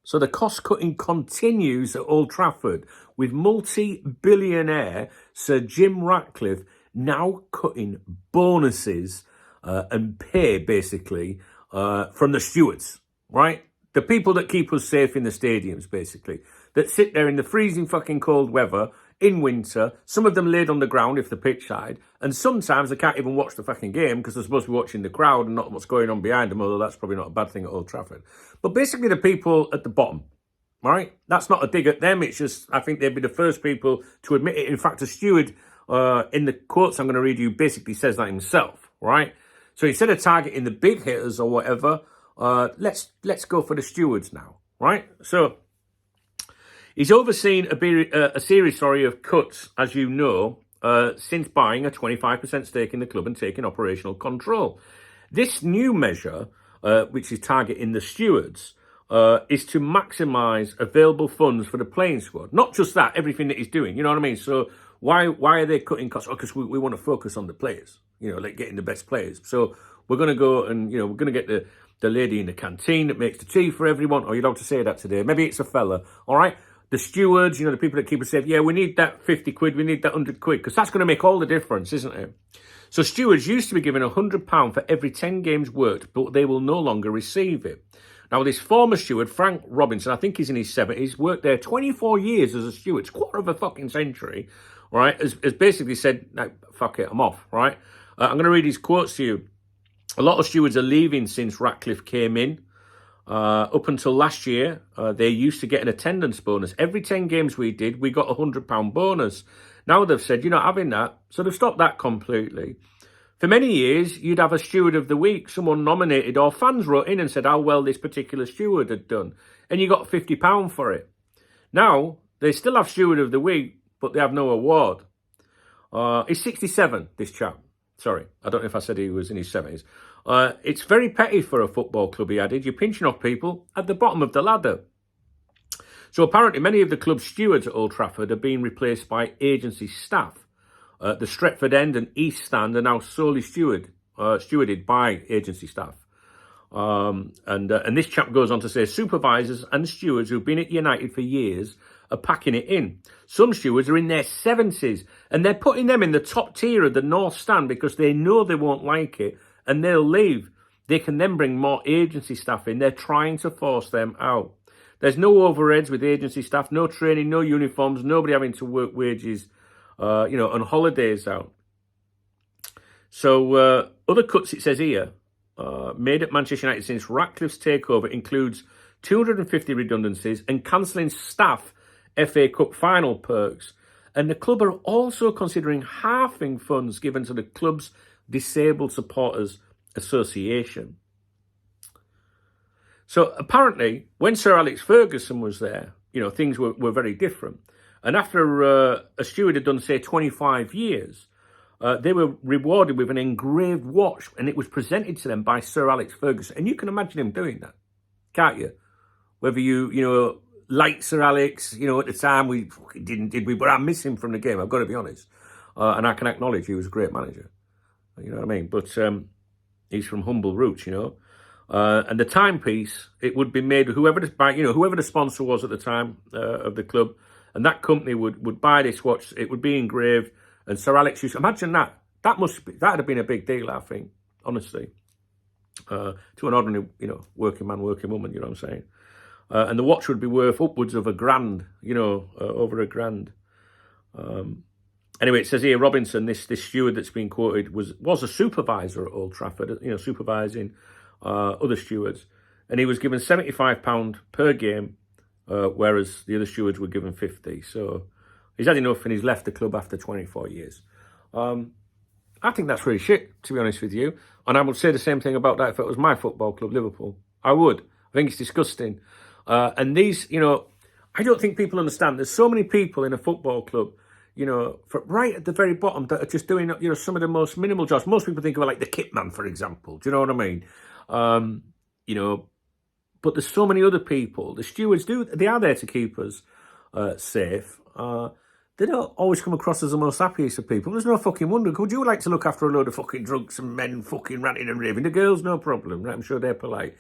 So the cost cutting continues at Old Trafford with multi-billionaire Sir Jim Ratcliffe now cutting bonuses and pay basically from the stewards, right? The people that keep us safe in the stadiums, basically, that sit there in the freezing fucking cold weather in winter, some of them laid on the ground if the pitch side, and sometimes they can't even watch the fucking game because they're supposed to be watching the crowd and not what's going on behind them, although that's probably not a bad thing at Old Trafford. But basically the people at the bottom, right? That's not a dig at them, it's just, I think they'd be the first people to admit it. In fact, a steward in the quotes I'm going to read you basically says that himself, right? So instead of targeting the big hitters or whatever, let's go for the stewards now, right? So he's overseen a series of cuts, as you know, since buying a 25% stake in the club and taking operational control. This new measure, which is targeting the stewards, is to maximise available funds for the playing squad. Not just that, everything that he's doing, you know what I mean? So why are they cutting costs? Because we want to focus on the players, you know, like getting the best players. So we're going to go and, you know, we're going to get the lady in the canteen that makes the tea for everyone. Or you're allowed to say that today. Maybe it's a fella, all right? The stewards, you know, the people that keep us safe. Yeah, we need that 50 quid, we need that 100 quid, because that's going to make all the difference, isn't it? So stewards used to be given £100 for every 10 games worked, but they will no longer receive it. Now, this former steward, Frank Robinson, I think he's in his 70s, worked there 24 years as a steward. It's quarter of a fucking century, right? Has basically said, no, fuck it, I'm off, right? I'm going to read his quotes to you. A lot of stewards are leaving since Ratcliffe came in. Up until last year, they used to get an attendance bonus. Every 10 games we did, we got a £100 bonus. Now they've said, you're not having that. So they've stopped that completely. For many years, you'd have a steward of the week, someone nominated, or fans wrote in and said how well this particular steward had done. And you got £50 for it. Now, they still have steward of the week, but they have no award. He's 67, this chap. Sorry, I don't know if I said he was in his 70s. It's very petty for a football club, he added. You're pinching off people at the bottom of the ladder. So apparently many of the club's stewards at Old Trafford are being replaced by agency staff. The Stretford End and East Stand are now solely stewarded by agency staff. And this chap goes on to say, supervisors and stewards who've been at United for years are packing it in. Some stewards are in their 70s and they're putting them in the top tier of the North Stand because they know they won't like it and they'll leave. They can then bring more agency staff in. They're trying to force them out. There's no overheads with agency staff, no training, no uniforms, nobody having to work wages, on holidays out. So other cuts, it says here, made at Manchester United since Ratcliffe's takeover includes 250 redundancies and cancelling staff FA Cup final perks. And the club are also considering halving funds given to the club's Disabled Supporters Association. So apparently, when Sir Alex Ferguson was there, you know, things were very different. And after a steward had done, say, 25 years, they were rewarded with an engraved watch, and it was presented to them by Sir Alex Ferguson. And you can imagine him doing that, can't you? Whether you like Sir Alex, you know, at the time we didn't, did we? But I miss him from the game, I've got to be honest. And I can acknowledge he was a great manager. You know what I mean? But he's from humble roots, you know. And the timepiece, it would be made whoever the sponsor was at the time of the club, and that company would buy this watch. It would be engraved, and Sir Alex used to imagine that. That'd have been a big deal, I think, honestly, to an ordinary, working man, working woman. You know what I'm saying? And the watch would be worth upwards of £1,000, over £1,000. Anyway, it says here, Robinson, this steward that's been quoted, was a supervisor at Old Trafford, supervising other stewards. And he was given £75 per game, whereas the other stewards were given 50. So he's had enough and he's left the club after 24 years. I think that's really shit, to be honest with you. And I would say the same thing about that if it was my football club, Liverpool. I would. I think it's disgusting. And these, I don't think people understand. There's so many people in a football club, right at the very bottom that are just doing, some of the most minimal jobs. Most people think of like the kit man, for example. Do you know what I mean? But there's so many other people. The stewards they are there to keep us safe. They don't always come across as the most happiest of people. There's no fucking wonder. Would you like to look after a load of fucking drunks and men fucking ranting and raving? The girls, no problem, right? I'm sure they're polite.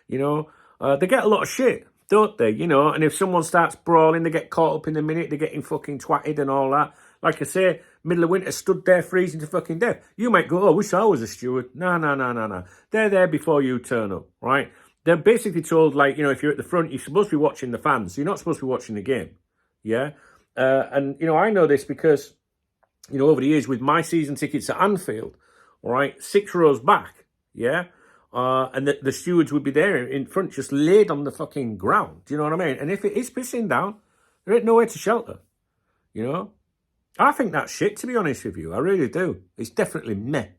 They get a lot of shit. don't they? You know, and if someone starts brawling, they get caught up in the minute, they're getting fucking twatted and all that. Like I say, middle of winter, stood there freezing to fucking death. You might go, oh, wish I was a steward. No. They're there before you turn up, right? They're basically told, like, you know, if you're at the front, you're supposed to be watching the fans. You're not supposed to be watching the game, yeah? And, you know, I know this because, you know, over the years with my season tickets at Anfield, all right, 6 rows back, yeah? And the stewards would be there in front, just laid on the fucking ground. Do you know what I mean? And if it is pissing down, there ain't nowhere to shelter, you know? I think that's shit, to be honest with you. I really do. It's definitely meh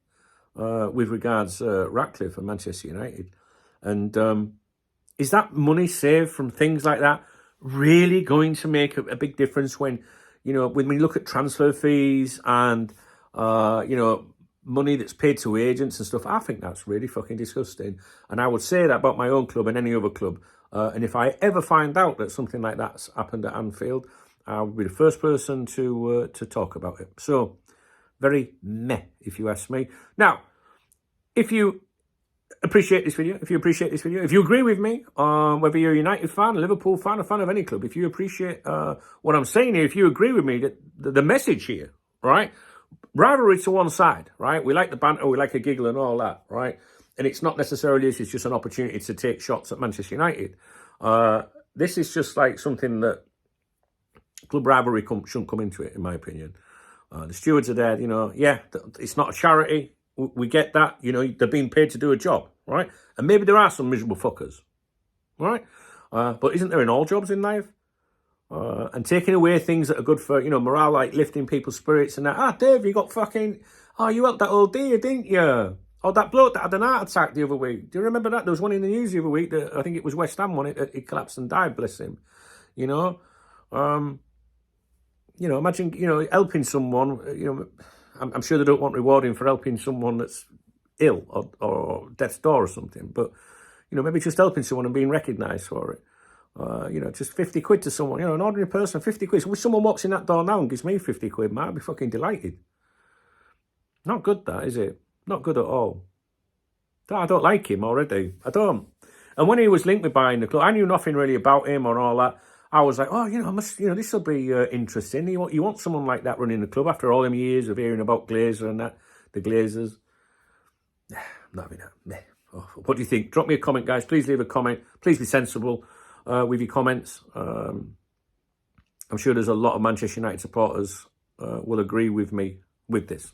with regards Ratcliffe and Manchester United. And is that money saved from things like that really going to make a big difference when, you know, when we look at transfer fees and, you know, money that's paid to agents and stuff? I think that's really fucking disgusting. And I would say that about my own club and any other club. And if I ever find out that something like that's happened at Anfield, I'll be the first person to talk about it. So, very meh, if you ask me. Now, if you appreciate this video, if you agree with me, whether you're a United fan, a Liverpool fan, a fan of any club, if you appreciate what I'm saying here, if you agree with me, that the message here, right? Rivalry to one side, right? We like the banter, we like a giggle and all that, right? And it's not necessarily this, it's just an opportunity to take shots at Manchester United. This is just like something that club rivalry shouldn't come into it, in my opinion. The stewards are there, you know, yeah, it's not a charity. We get that, you know, they're being paid to do a job, right? And maybe there are some miserable fuckers, right? But isn't there in all jobs in life? And taking away things that are good for, you know, morale, like lifting people's spirits and that. Ah, Dave, you got fucking, oh, you helped that old dear, didn't you? Oh, that bloke that had an heart attack the other week. Do you remember that? There was one in the news the other week that I think it was West Ham, it collapsed and died, bless him. You know? You know, imagine, you know, helping someone, you know, I'm sure they don't want rewarding for helping someone that's ill or death's door or something, but, you know, maybe just helping someone and being recognised for it. You know, just 50 quid to someone, you know, an ordinary person, 50 quid. So if someone walks in that door now and gives me 50 quid, man, I'd be fucking delighted. Not good, that, is it? Not good at all. I don't like him already. I don't. And when he was linked with buying the club, I knew nothing really about him or all that. I was like, oh, you know, this will be interesting. You want someone like that running the club after all them years of hearing about Glazer and that, the Glazers. I'm not having that. Meh. Oh, what do you think? Drop me a comment, guys. Please leave a comment. Please be sensible with your comments. I'm sure there's a lot of Manchester United supporters will agree with me with this.